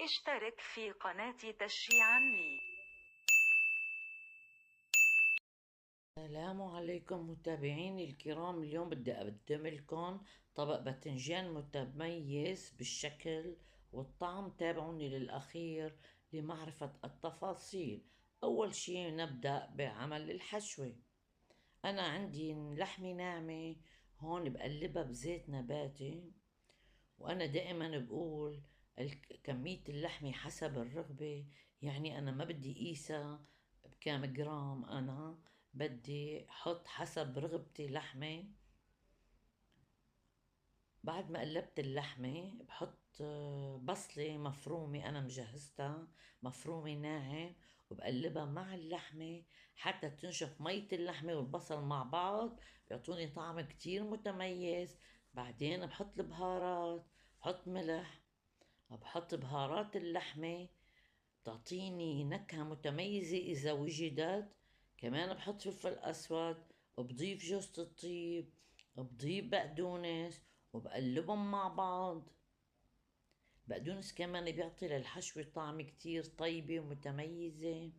اشترك في قناتي تشجيعا لي. السلام عليكم متابعيني الكرام. اليوم بدي أقدم لكم طبق باذنجان متميز بالشكل والطعم. تابعوني للأخير لمعرفة التفاصيل. أول شي نبدأ بعمل الحشوة. أنا عندي لحمة ناعمة هون بقلبها بزيت نباتي، وأنا دائما بقول كمية اللحمة حسب الرغبة. يعني أنا ما بدي قيسها بكام جرام، أنا بدي حط حسب رغبتي لحمة. بعد ما قلبت اللحمة بحط بصلة مفرومة أنا مجهزتها، مفرومة ناعم، وبقلبها مع اللحمة حتى تنشف مية اللحمة والبصل مع بعض، بيعطوني طعم كتير متميز. بعدين بحط البهارات، بحط ملح، بحط بهارات اللحمة بتعطيني نكهة متميزة إذا وجدت. كمان بحط فلفل أسود، وبضيف جوزة الطيب، وبضيف بقدونس، وبقلبهم مع بعض. بقدونس كمان بيعطي للحشوة طعم كتير طيبة ومتميزة.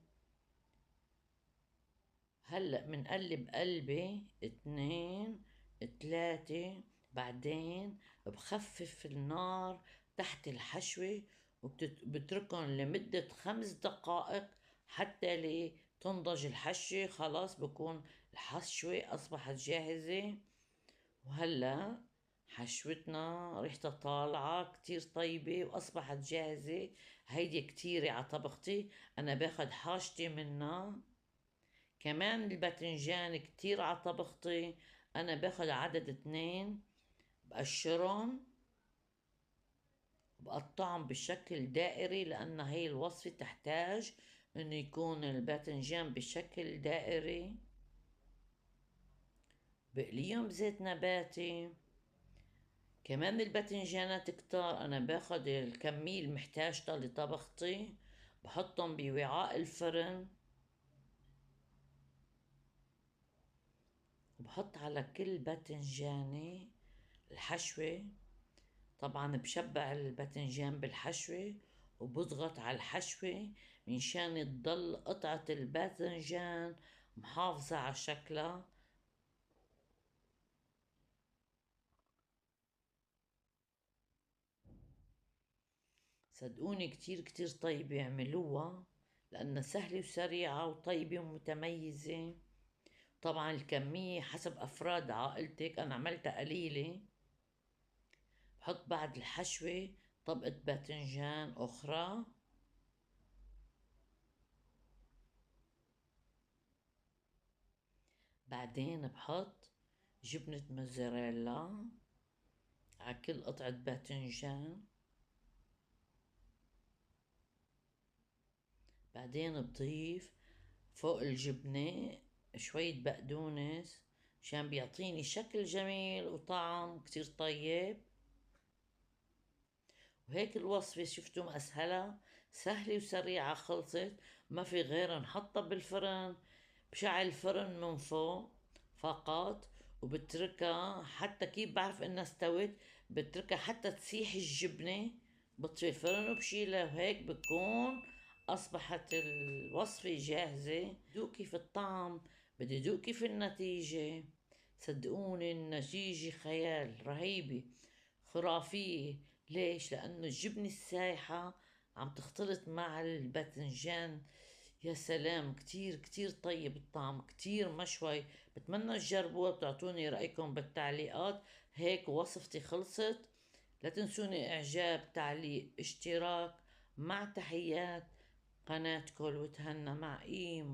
هلأ منقلب قلبة 2 3، بعدين بخفف النار تحت الحشوة وبتركن لمدة 5 دقائق حتى تنضج الحشوة. خلاص بكون الحشوة أصبحت جاهزة. وهلأ حشوتنا ريحتها طالعة كتير طيبة وأصبحت جاهزة. هيدي كتيرة على طبختي، أنا باخد حاجتي منها. كمان الباذنجان كتير على طبختي، أنا باخد عدد 2، بقشرهم وبقطعهم بشكل دائري، لأن هي الوصفة تحتاج إنه يكون الباذنجان بشكل دائري. بقليهم بزيت نباتي. كمان الباذنجانات كتار، أنا باخد الكمية المحتاجتها لطبختي، بحطهم بوعاء الفرن، وبحط على كل باذنجانة الحشوة. طبعا بشبع الباذنجان بالحشوة وبضغط على الحشوة منشان تضل قطعة الباذنجان محافظة على شكلها. صدقوني كتير كتير طيبة، اعملوها لأنها سهلة وسريعة وطيبة ومتميزة. طبعا الكمية حسب أفراد عائلتك، أنا عملتها قليلة. بحط بعد الحشوة طبقة باذنجان أخرى، بعدين بحط جبنة موزاريلا على كل قطعة باذنجان، بعدين بضيف فوق الجبنة شوية بقدونس مشان بيعطيني شكل جميل وطعم كتير طيب. وهيك الوصفة شفتوا مسهلة، سهلة وسريعة، خلصت. ما في غير نحطها بالفرن، بشعل الفرن من فوق فقط، وبتركها حتى كيف بعرف انها استوت، بتركها حتى تسيح الجبنة، بطفي الفرن وبشيلها، وهيك بكون أصبحت الوصفة جاهزة. دوقي في الطعم، بدي دوقي في النتيجة. صدقوني النتيجة خيال، رهيبة، خرافية. ليش؟ لأنه الجبنة السايحة عم تختلط مع الباذنجان. يا سلام، كتير كتير طيب الطعم، كتير مشوي. بتمنى تجربوها، بتعطوني رأيكم بالتعليقات. هيك وصفتي خلصت. لا تنسوني إعجاب، تعليق، اشتراك. مع تحيات قناة كل وتهنى مع إيم.